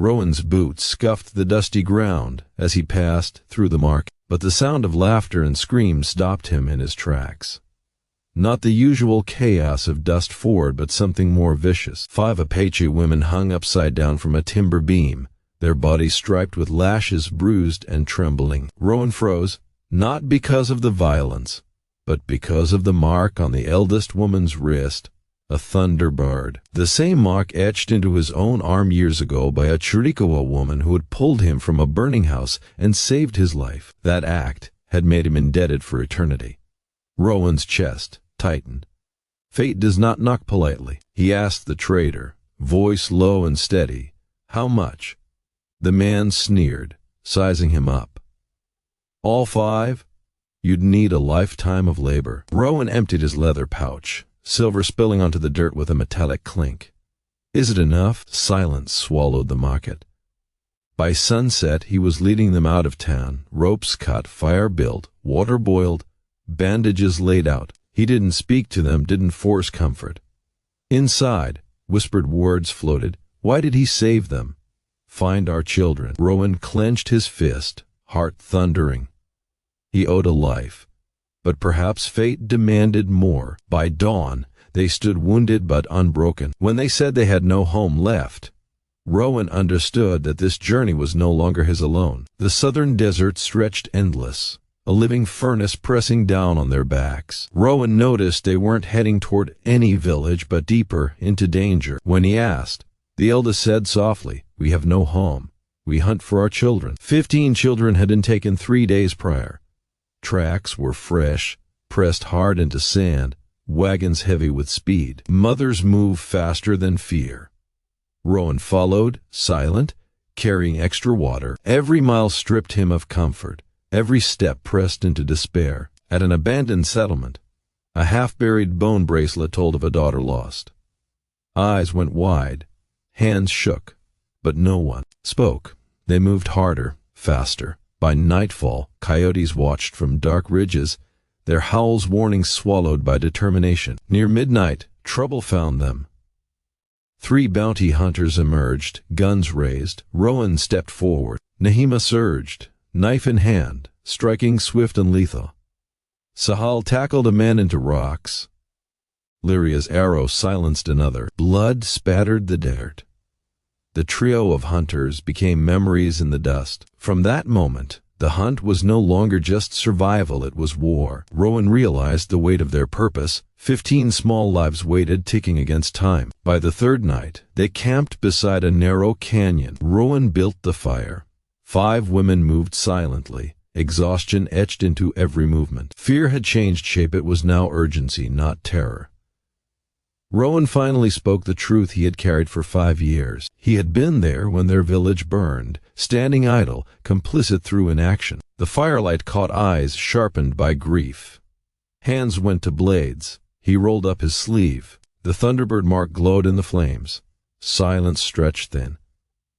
Rowan's boots scuffed the dusty ground as he passed through the market, but the sound of laughter and screams stopped him in his tracks. Not the usual chaos of dust forward, but something more vicious. 5 Apache women hung upside down from a timber beam, their bodies striped with lashes, bruised and trembling. Rowan froze, not because of the violence, but because of the mark on the eldest woman's wrist, a thunderbird. The same mark etched into his own arm years ago by a Chiricahua woman who had pulled him from a burning house and saved his life. That act had made him indebted for eternity. Rowan's chest tightened. Fate does not knock politely. He asked the trader, voice low and steady, "How much?" The man sneered, sizing him up. "All 5? You'd need a lifetime of labor." Rowan emptied his leather pouch, silver spilling onto the dirt with a metallic clink. "Is it enough?" Silence swallowed the market. By sunset, he was leading them out of town, ropes cut, fire built, water boiled, bandages laid out. He didn't speak to them, didn't force comfort. Inside, whispered words floated. Why did he save them? "Find our children." Rowan clenched his fist, heart thundering. He owed a life, but perhaps fate demanded more. By dawn, they stood wounded but unbroken. When they said they had no home left, Rowan understood that this journey was no longer his alone. The southern desert stretched endless, a living furnace pressing down on their backs. Rowan noticed they weren't heading toward any village, but deeper into danger. When he asked, the eldest said softly, "We have no home. We hunt for our children." 15 children had been taken 3 days prior. Tracks were fresh, pressed hard into sand, wagons heavy with speed. Mothers move faster than fear. Rowan followed, silent, carrying extra water. Every mile stripped him of comfort. Every step pressed into despair. At an abandoned settlement, a half-buried bone bracelet told of a daughter lost. Eyes went wide, hands shook, but no one spoke. They moved harder, faster. By nightfall, coyotes watched from dark ridges, their howls warnings swallowed by determination. Near midnight, trouble found them. 3 bounty hunters emerged, guns raised. Rowan stepped forward. Nahima surged, knife in hand, striking swift and lethal. Sahal tackled a man into rocks. Lyria's arrow silenced another. Blood spattered the dirt. The trio of hunters became memories in the dust. From that moment, the hunt was no longer just survival, it was war. Rowan realized the weight of their purpose. 15 small lives waited, ticking against time. By the 3rd night, they camped beside a narrow canyon. Rowan built the fire. 5 women moved silently, exhaustion etched into every movement. Fear had changed shape, it was now urgency, not terror. Rowan finally spoke the truth he had carried for 5 years. He had been there when their village burned, standing idle, complicit through inaction. The firelight caught eyes sharpened by grief. Hands went to blades. He rolled up his sleeve. The Thunderbird mark glowed in the flames. Silence stretched thin.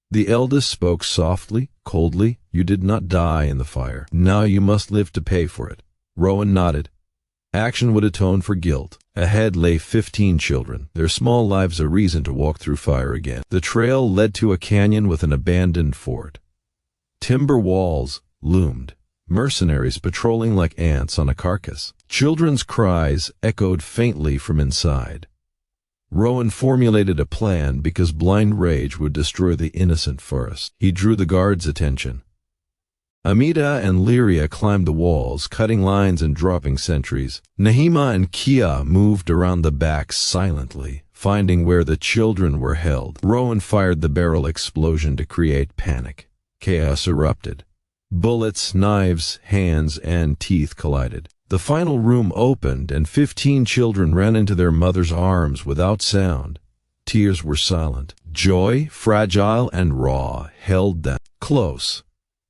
The eldest spoke softly, coldly. "You did not die in the fire. Now you must live to pay for it." Rowan nodded. Action would atone for guilt. Ahead lay 15 children, their small lives a reason to walk through fire again. The trail led to a canyon with an abandoned fort. Timber walls loomed, mercenaries patrolling like ants on a carcass. Children's cries echoed faintly from inside. Rowan formulated a plan because blind rage would destroy the innocent first. He drew the guards' attention. Amida and Lyria climbed the walls, cutting lines and dropping sentries. Nahima and Kia moved around the backs silently, finding where the children were held. Rowan fired the barrel explosion to create panic. Chaos erupted. Bullets, knives, hands, and teeth collided. The final room opened, and 15 children ran into their mother's arms without sound. Tears were silent. Joy, fragile and raw, held them close.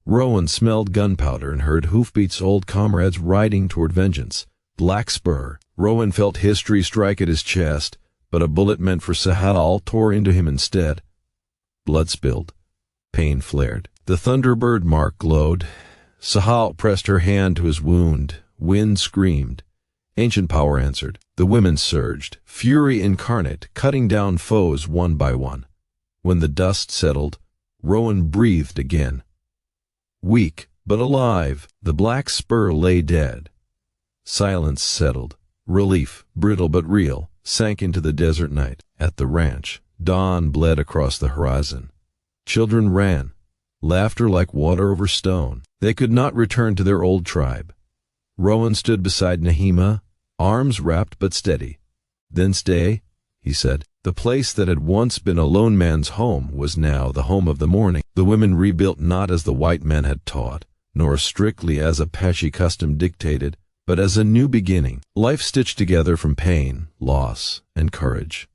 Rowan smelled gunpowder and heard hoofbeats, old comrades riding toward vengeance. Black spur. Rowan felt history strike at his chest, but a bullet meant for Sahal tore into him instead. Blood spilled. Pain flared. The Thunderbird mark glowed. Sahal pressed her hand to his wound. Wind screamed. Ancient power answered. The women surged, fury incarnate, cutting down foes one by one. When the dust settled, Rowan breathed again. Weak, but alive, the black spur lay dead. Silence settled. Relief, brittle but real, sank into the desert night. At the ranch, dawn bled across the horizon. Children ran, laughter like water over stone. They could not return to their old tribe. Rowan stood beside Nahima, arms wrapped but steady. "Then stay," he said. The place that had once been a lone man's home was now the home of the morning. The women rebuilt not as the white men had taught, nor strictly as Apache custom dictated, but as a new beginning, life stitched together from pain, loss, and courage.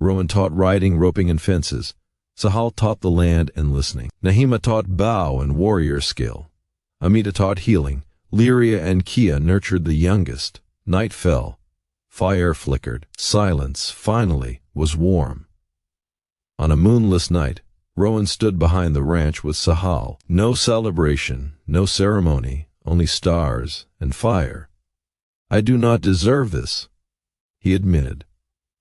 Rowan taught riding, roping, and fences. Sahal taught the land and listening. Nahima taught bow and warrior skill. Amita taught healing. Lyria and Kia nurtured the youngest. Night fell. Fire flickered. Silence, finally, was warm. On a moonless night, Rowan stood behind the ranch with Sahal. No celebration, no ceremony, only stars and fire. "I do not deserve this," he admitted.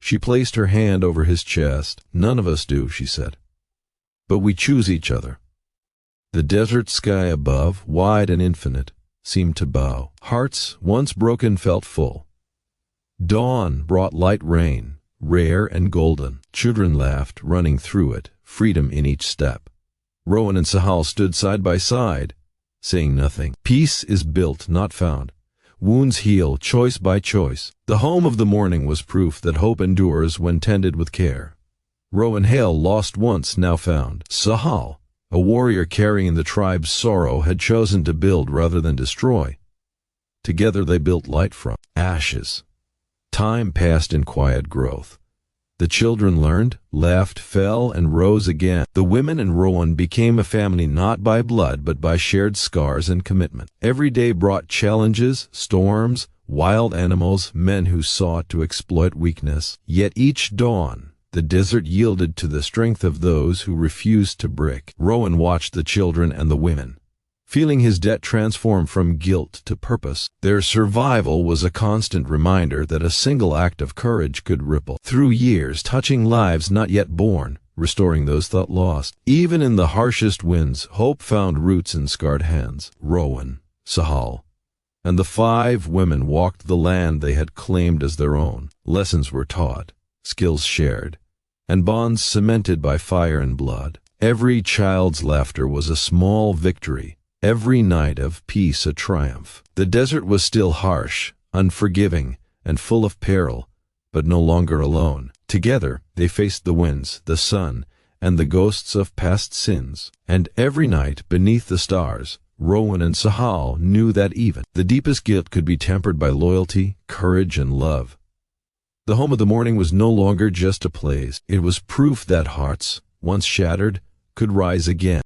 She placed her hand over his chest. "None of us do," she said. "But we choose each other." The desert sky above, wide and infinite, seemed to bow. Hearts once broken felt full. Dawn brought light rain, rare and golden. Children laughed, running through it, freedom in each step. Rowan and Sahal stood side by side, saying nothing. Peace is built, not found. Wounds heal, choice by choice. The home of the morning was proof that hope endures when tended with care. Rowan Hale, lost once, now found. Sahal, a warrior carrying the tribe's sorrow, had chosen to build rather than destroy. Together they built light from ashes. Time passed in quiet growth. The children learned, laughed, fell, and rose again. The women and Rowan became a family not by blood but by shared scars and commitment. Every day brought challenges, storms, wild animals, men who sought to exploit weakness. Yet each dawn, the desert yielded to the strength of those who refused to break. Rowan watched the children and the women, feeling his debt transform from guilt to purpose. Their survival was a constant reminder that a single act of courage could ripple through years, touching lives not yet born, restoring those thought lost. Even in the harshest winds, hope found roots in scarred hands. Rowan, Sahal, and the 5 women walked the land they had claimed as their own. Lessons were taught, skills shared, and bonds cemented by fire and blood. Every child's laughter was a small victory. Every night of peace a triumph. The desert was still harsh, unforgiving, and full of peril, but no longer alone. Together they faced the winds, the sun, and the ghosts of past sins. And every night, beneath the stars, Rowan and Sahal knew that even the deepest guilt could be tempered by loyalty, courage, and love. The home of the morning was no longer just a place. It was proof that hearts, once shattered, could rise again.